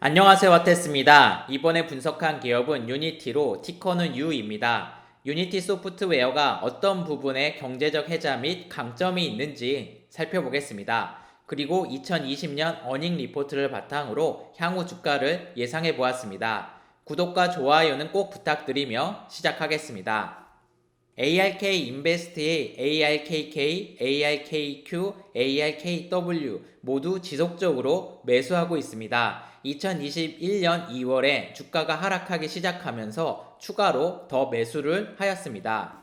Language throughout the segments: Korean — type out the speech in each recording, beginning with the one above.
안녕하세요, 와테스입니다. 이번에 분석한 기업은 유니티로 티커는 U입니다. 유니티 소프트웨어가 어떤 부분에 경제적 혜자 및 강점이 있는지 살펴보겠습니다. 그리고 2020년 어닝 리포트를 바탕으로 향후 주가를 예상해 보았습니다. 구독과 좋아요는 꼭 부탁드리며 시작하겠습니다. ARK 인베스트의 ARKK, ARKQ, ARKW 모두 지속적으로 매수하고 있습니다. 2021년 2월에 주가가 하락하기 시작하면서 추가로 더 매수를 하였습니다.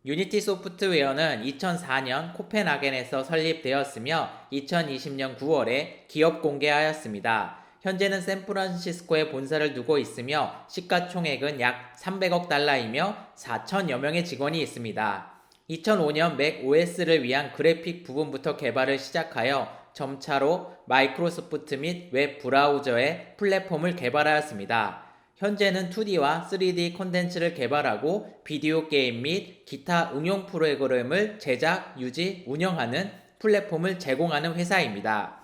유니티 소프트웨어는 2004년 코펜하겐에서 설립되었으며 2020년 9월에 기업 공개하였습니다. 현재는 샌프란시스코에 본사를 두고 있으며 시가총액은 약 300억 달러이며 4천여 명의 직원이 있습니다. 2005년 맥 OS를 위한 그래픽 부분부터 개발을 시작하여 점차로 마이크로소프트 및 웹 브라우저의 플랫폼을 개발하였습니다. 현재는 2D와 3D 콘텐츠를 개발하고 비디오 게임 및 기타 응용 프로그램을 제작, 유지, 운영하는 플랫폼을 제공하는 회사입니다.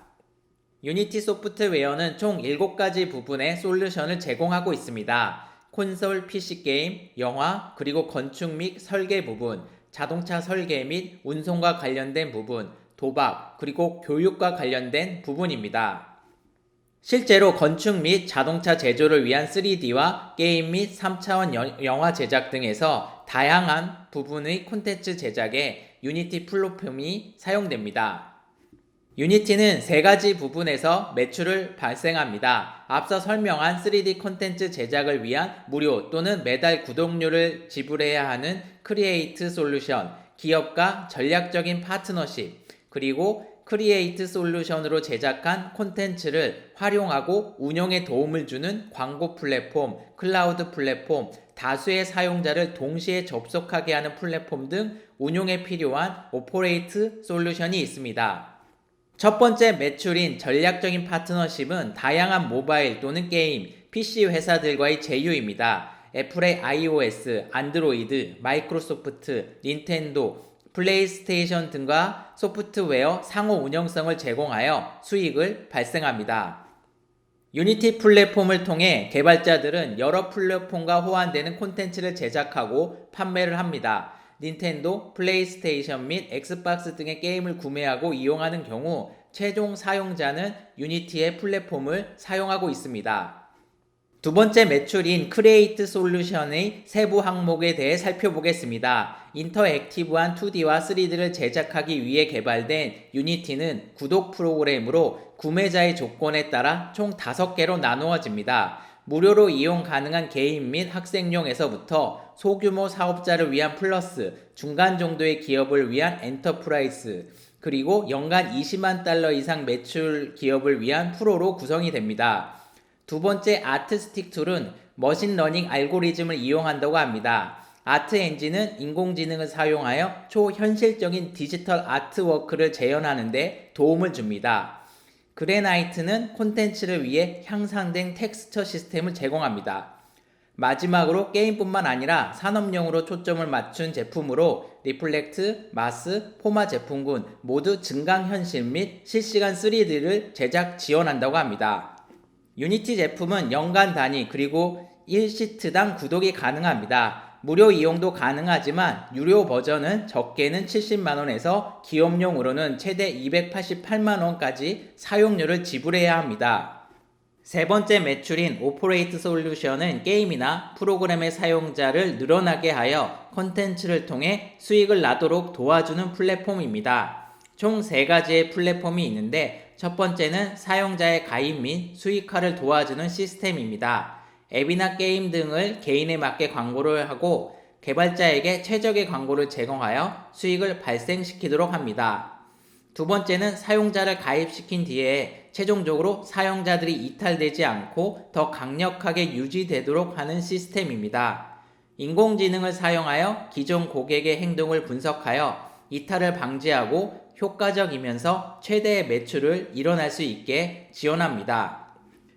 유니티 소프트웨어는 총 7가지 부분의 솔루션을 제공하고 있습니다. 콘솔, PC 게임, 영화, 그리고 건축 및 설계 부분, 자동차 설계 및 운송과 관련된 부분, 도박, 그리고 교육과 관련된 부분입니다. 실제로 건축 및 자동차 제조를 위한 3D와 게임 및 3차원 영화 제작 등에서 다양한 부분의 콘텐츠 제작에 유니티 플랫폼이 사용됩니다. 유니티는 3가지 부분에서 매출을 발생합니다. 앞서 설명한 3D 콘텐츠 제작을 위한 무료 또는 매달 구독료를 지불해야 하는 크리에이트 솔루션, 기업과 전략적인 파트너십, 그리고 크리에이트 솔루션으로 제작한 콘텐츠를 활용하고 운영에 도움을 주는 광고 플랫폼, 클라우드 플랫폼, 다수의 사용자를 동시에 접속하게 하는 플랫폼 등 운용에 필요한 오퍼레이트 솔루션이 있습니다. 첫 번째 매출인 전략적인 파트너십은 다양한 모바일 또는 게임, PC 회사들과의 제휴입니다. 애플의 iOS, 안드로이드, 마이크로소프트, 닌텐도, 플레이스테이션 등과 소프트웨어 상호 운영성을 제공하여 수익을 발생합니다. 유니티 플랫폼을 통해 개발자들은 여러 플랫폼과 호환되는 콘텐츠를 제작하고 판매를 합니다. 닌텐도, 플레이스테이션 및 엑스박스 등의 게임을 구매하고 이용하는 경우 최종 사용자는 유니티의 플랫폼을 사용하고 있습니다. 두 번째 매출인 크리에이트 솔루션의 세부 항목에 대해 살펴보겠습니다. 인터액티브한 2D와 3D를 제작하기 위해 개발된 유니티는 구독 프로그램으로 구매자의 조건에 따라 총 5개로 나누어집니다. 무료로 이용 가능한 개인 및 학생용에서부터 소규모 사업자를 위한 플러스, 중간 정도의 기업을 위한 엔터프라이즈, 그리고 연간 20만 달러 이상 매출 기업을 위한 프로로 구성이 됩니다. 두 번째 아트스틱 툴은 머신러닝 알고리즘을 이용한다고 합니다. 아트 엔진은 인공지능을 사용하여 초현실적인 디지털 아트워크를 재현하는 데 도움을 줍니다. 그래나이트는 콘텐츠를 위해 향상된 텍스처 시스템을 제공합니다. 마지막으로 게임뿐만 아니라 산업용으로 초점을 맞춘 제품으로 리플렉트, 마스, 포마 제품군 모두 증강현실 및 실시간 3D를 제작 지원한다고 합니다. 유니티 제품은 연간 단위 그리고 1시트당 구독이 가능합니다. 무료 이용도 가능하지만 유료 버전은 적게는 70만원에서 기업용으로는 최대 288만원까지 사용료를 지불해야 합니다. 세 번째 매출인 오퍼레이트 솔루션은 게임이나 프로그램의 사용자를 늘어나게 하여 콘텐츠를 통해 수익을 나도록 도와주는 플랫폼입니다. 총 3가지의 플랫폼이 있는데 첫 번째는 사용자의 가입 및 수익화를 도와주는 시스템입니다. 앱이나 게임 등을 개인에 맞게 광고를 하고 개발자에게 최적의 광고를 제공하여 수익을 발생시키도록 합니다. 두 번째는 사용자를 가입시킨 뒤에 최종적으로 사용자들이 이탈되지 않고 더 강력하게 유지되도록 하는 시스템입니다. 인공지능을 사용하여 기존 고객의 행동을 분석하여 이탈을 방지하고 효과적이면서 최대의 매출을 이뤄낼 수 있게 지원합니다.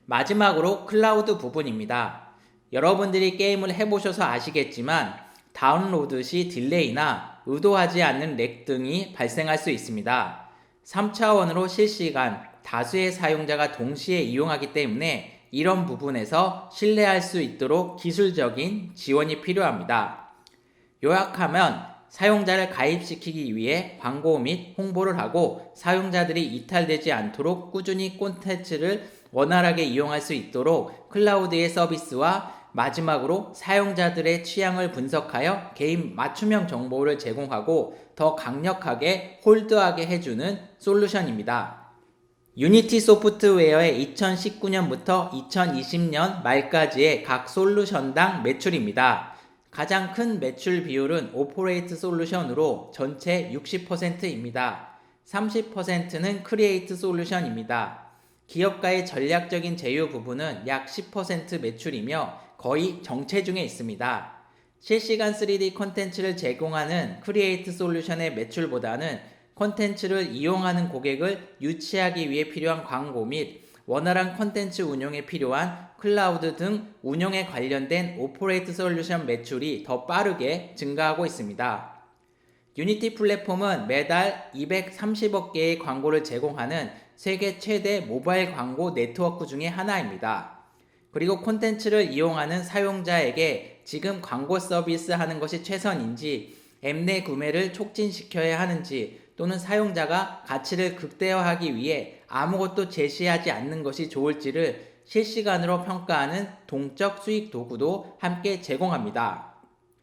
마지막으로 클라우드 부분입니다. 여러분들이 게임을 해보셔서 아시겠지만 다운로드 시 딜레이나 의도하지 않는 렉 등이 발생할 수 있습니다. 3차원으로 실시간 다수의 사용자가 동시에 이용하기 때문에 이런 부분에서 신뢰할 수 있도록 기술적인 지원이 필요합니다. 요약하면 사용자를 가입시키기 위해 광고 및 홍보를 하고 사용자들이 이탈되지 않도록 꾸준히 콘텐츠를 원활하게 이용할 수 있도록 클라우드의 서비스와 마지막으로 사용자들의 취향을 분석하여 개인 맞춤형 정보를 제공하고 더 강력하게 홀드하게 해주는 솔루션입니다. 유니티 소프트웨어의 2019년부터 2020년 말까지의 각 솔루션당 매출입니다. 가장 큰 매출 비율은 오퍼레이트 솔루션으로 전체 60%입니다. 30%는 크리에이트 솔루션입니다. 기업가의 전략적인 제휴 부분은 약 10% 매출이며 거의 정체 중에 있습니다. 실시간 3D 콘텐츠를 제공하는 크리에이트 솔루션의 매출보다는 콘텐츠를 이용하는 고객을 유치하기 위해 필요한 광고 및 원활한 콘텐츠 운용에 필요한 클라우드 등 운용에 관련된 오퍼레이트 솔루션 매출이 더 빠르게 증가하고 있습니다. 유니티 플랫폼은 매달 230억 개의 광고를 제공하는 세계 최대 모바일 광고 네트워크 중의 하나입니다. 그리고 콘텐츠를 이용하는 사용자에게 지금 광고 서비스 하는 것이 최선인지, 앱 내 구매를 촉진시켜야 하는지, 또는 사용자가 가치를 극대화하기 위해 아무것도 제시하지 않는 것이 좋을지를 실시간으로 평가하는 동적 수익 도구도 함께 제공합니다.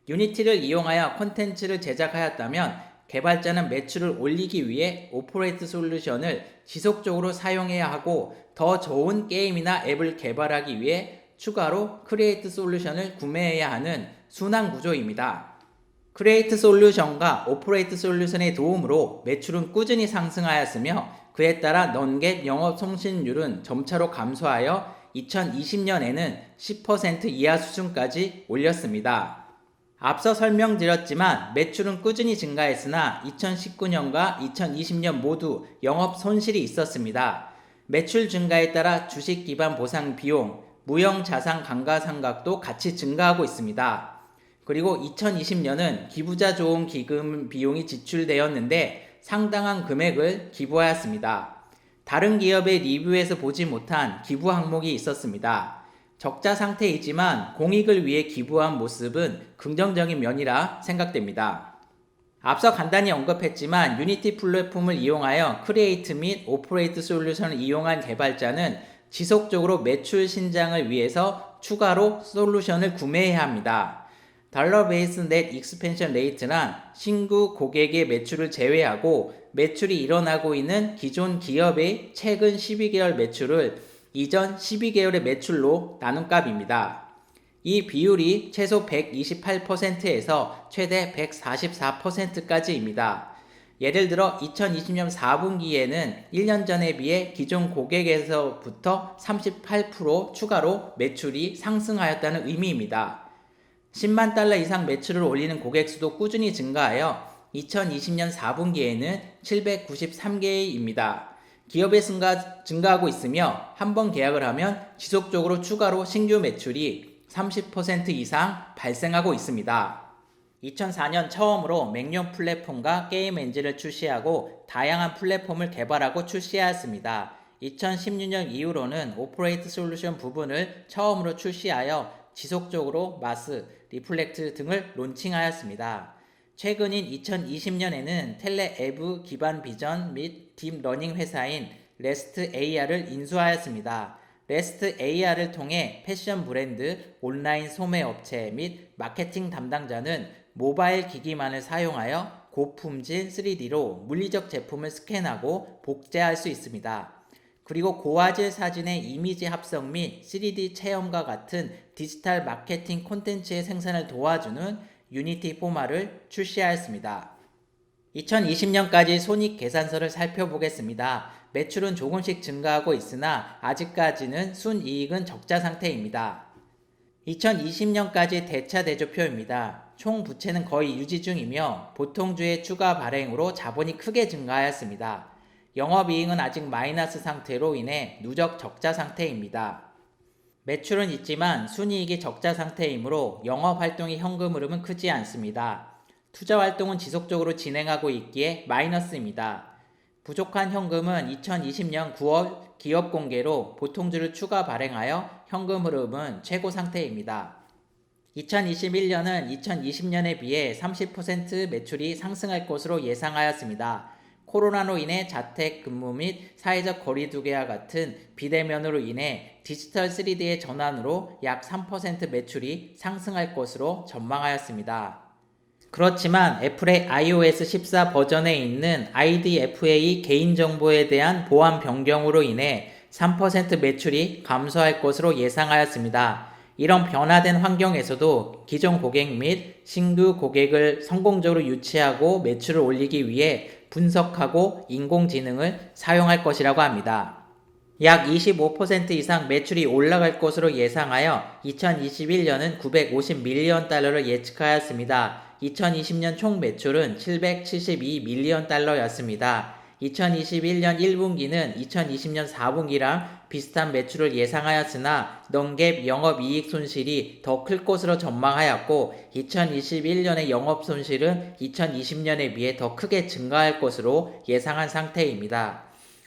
유니티를 이용하여 콘텐츠를 제작하였다면 개발자는 매출을 올리기 위해 오퍼레이트 솔루션을 지속적으로 사용해야 하고 더 좋은 게임이나 앱을 개발하기 위해 추가로 크리에이트 솔루션을 구매해야 하는 순환 구조입니다. 크리에이트 솔루션과 오퍼레이트 솔루션의 도움으로 매출은 꾸준히 상승하였으며 그에 따라 non-GAAP 영업 성실률은 점차로 감소하여 2020년에는 10% 이하 수준까지 올렸습니다. 앞서 설명드렸지만 매출은 꾸준히 증가했으나 2019년과 2020년 모두 영업 손실이 있었습니다. 매출 증가에 따라 주식 기반 보상 비용, 무형 자산 감가상각도 같이 증가하고 있습니다. 그리고 2020년은 기부자 조언 기금 비용이 지출되었는데 상당한 금액을 기부하였습니다. 다른 기업의 리뷰에서 보지 못한 기부 항목이 있었습니다. 적자 상태이지만 공익을 위해 기부한 모습은 긍정적인 면이라 생각됩니다. 앞서 간단히 언급했지만 유니티 플랫폼을 이용하여 크리에이트 및 오퍼레이트 솔루션을 이용한 개발자는 지속적으로 매출 신장을 위해서 추가로 솔루션을 구매해야 합니다. 달러 베이스 넷 익스펜션 레이트란 신규 고객의 매출을 제외하고 매출이 일어나고 있는 기존 기업의 최근 12개월 매출을 이전 12개월의 매출로 나눈 값입니다. 이 비율이 최소 128%에서 최대 144%까지입니다. 예를 들어 2020년 4분기에는 1년 전에 비해 기존 고객에서부터 38% 추가로 매출이 상승하였다는 의미입니다. 10만 달러 이상 매출을 올리는 고객 수도 꾸준히 증가하여 2020년 4분기에는 793개입니다. 기업의 증가하고 있으며 한번 계약을 하면 지속적으로 추가로 신규 매출이 30% 이상 발생하고 있습니다. 2004년 처음으로 맥용 플랫폼과 게임 엔진을 출시하고 다양한 플랫폼을 개발하고 출시하였습니다. 2016년 이후로는 오퍼레이트 솔루션 부분을 처음으로 출시하여 지속적으로 마스, 리플렉트 등을 론칭하였습니다. 최근인 2020년에는 텔레 앱 기반 비전 및 딥러닝 회사인 레스트 AR을 인수하였습니다. 레스트 AR을 통해 패션 브랜드, 온라인 소매 업체 및 마케팅 담당자는 모바일 기기만을 사용하여 고품질 3D로 물리적 제품을 스캔하고 복제할 수 있습니다. 그리고 고화질 사진의 이미지 합성 및 3D 체험과 같은 디지털 마케팅 콘텐츠의 생산을 도와주는 유니티 포마를 출시하였습니다. 2020년까지 손익 계산서를 살펴보겠습니다. 매출은 조금씩 증가하고 있으나 아직까지는 순이익은 적자 상태입니다. 2020년까지 대차 대조표입니다. 총 부채는 거의 유지 중이며 보통주의 추가 발행으로 자본이 크게 증가하였습니다. 영업이익은 아직 마이너스 상태로 인해 누적 적자 상태입니다. 매출은 있지만 순이익이 적자 상태이므로 영업활동의 현금 흐름은 크지 않습니다. 투자활동은 지속적으로 진행하고 있기에 마이너스입니다. 부족한 현금은 2020년 9월 기업 공개로 보통주를 추가 발행하여 현금 흐름은 최고 상태입니다. 2021년은 2020년에 비해 30% 매출이 상승할 것으로 예상하였습니다. 코로나로 인해 자택 근무 및 사회적 거리두기와 같은 비대면으로 인해 디지털 3D의 전환으로 약 3% 매출이 상승할 것으로 전망하였습니다. 그렇지만 애플의 iOS 14 버전에 있는 IDFA 개인정보에 대한 보안 변경으로 인해 3% 매출이 감소할 것으로 예상하였습니다. 이런 변화된 환경에서도 기존 고객 및 신규 고객을 성공적으로 유치하고 매출을 올리기 위해 분석하고 인공지능을 사용할 것이라고 합니다. 약 25% 이상 매출이 올라갈 것으로 예상하여 2021년은 950밀리언 달러를 예측하였습니다. 2020년 총 매출은 772밀리언 달러였습니다. 2021년 1분기는 2020년 4분기랑 비슷한 매출을 예상하였으나 non-GAAP 영업이익 손실이 더 클 것으로 전망하였고 2021년의 영업손실은 2020년에 비해 더 크게 증가할 것으로 예상한 상태입니다.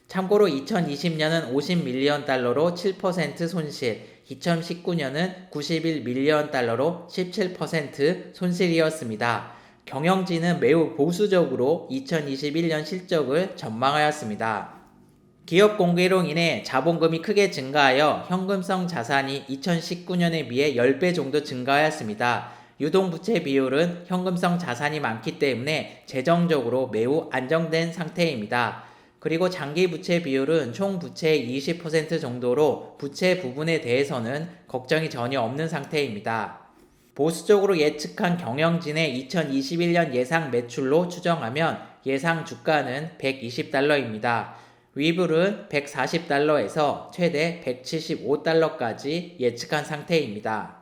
참고로 2020년은 50밀리언 달러로 7% 손실, 2019년은 91밀리언 달러로 17% 손실이었습니다. 경영진은 매우 보수적으로 2021년 실적을 전망하였습니다. 기업 공개로 인해 자본금이 크게 증가하여 현금성 자산이 2019년에 비해 10배 정도 증가하였습니다. 유동부채 비율은 현금성 자산이 많기 때문에 재정적으로 매우 안정된 상태입니다. 그리고 장기 부채 비율은 총 부채의 20% 정도로 부채 부분에 대해서는 걱정이 전혀 없는 상태입니다. 보수적으로 예측한 경영진의 2021년 예상 매출로 추정하면 예상 주가는 120달러입니다. 위불은 140달러에서 최대 175달러까지 예측한 상태입니다.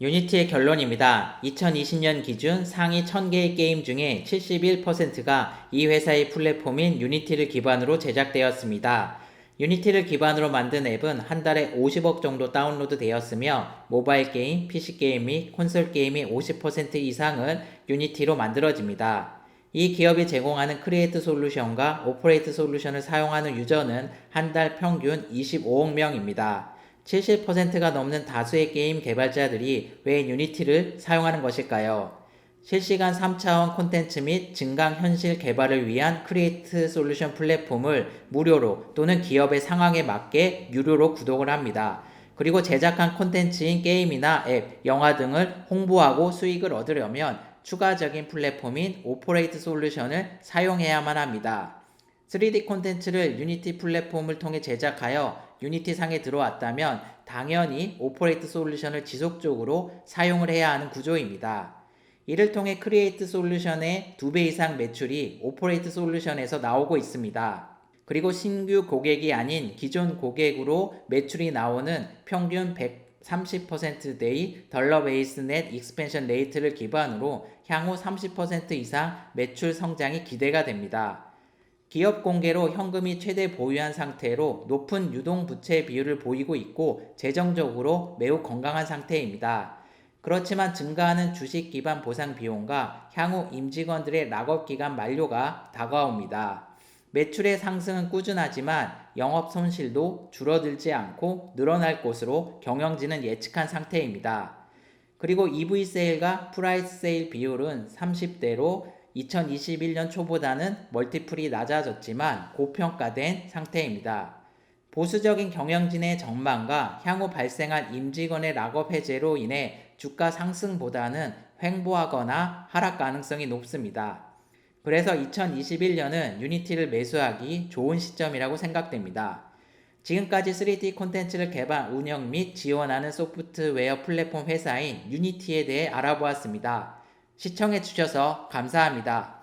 유니티의 결론입니다. 2020년 기준 상위 1000개의 게임 중에 71%가 이 회사의 플랫폼인 유니티를 기반으로 제작되었습니다. 유니티를 기반으로 만든 앱은 한 달에 50억 정도 다운로드 되었으며 모바일 게임, PC 게임 및 콘솔 게임의 50% 이상은 유니티로 만들어집니다. 이 기업이 제공하는 크리에이트 솔루션과 오퍼레이트 솔루션을 사용하는 유저는 한 달 평균 25억 명입니다. 70%가 넘는 다수의 게임 개발자들이 왜 유니티를 사용하는 것일까요? 실시간 3차원 콘텐츠 및 증강현실 개발을 위한 크리에이트 솔루션 플랫폼을 무료로 또는 기업의 상황에 맞게 유료로 구독을 합니다. 그리고 제작한 콘텐츠인 게임이나 앱, 영화 등을 홍보하고 수익을 얻으려면 추가적인 플랫폼인 오퍼레이트 솔루션을 사용해야만 합니다. 3D 콘텐츠를 유니티 플랫폼을 통해 제작하여 유니티 상에 들어왔다면 당연히 오퍼레이트 솔루션을 지속적으로 사용을 해야 하는 구조입니다. 이를 통해 크리에이트 솔루션의 2배 이상 매출이 오퍼레이트 솔루션에서 나오고 있습니다. 그리고 신규 고객이 아닌 기존 고객으로 매출이 나오는 평균 130%대의 dollar based net expansion rate를 기반으로 향후 30% 이상 매출 성장이 기대가 됩니다. 기업 공개로 현금이 최대 보유한 상태로 높은 유동부채 비율을 보이고 있고 재정적으로 매우 건강한 상태입니다. 그렇지만 증가하는 주식 기반 보상 비용과 향후 임직원들의 락업 기간 만료가 다가옵니다. 매출의 상승은 꾸준하지만 영업 손실도 줄어들지 않고 늘어날 것으로 경영진은 예측한 상태입니다. 그리고 EV 세일과 프라이스 세일 비율은 30대로 2021년 초보다는 멀티플이 낮아졌지만 고평가된 상태입니다. 보수적인 경영진의 전망과 향후 발생할 임직원의 락업 해제로 인해 주가 상승보다는 횡보하거나 하락 가능성이 높습니다. 그래서 2021년은 유니티를 매수하기 좋은 시점이라고 생각됩니다. 지금까지 3D 콘텐츠를 개발, 운영 및 지원하는 소프트웨어 플랫폼 회사인 유니티에 대해 알아보았습니다. 시청해주셔서 감사합니다.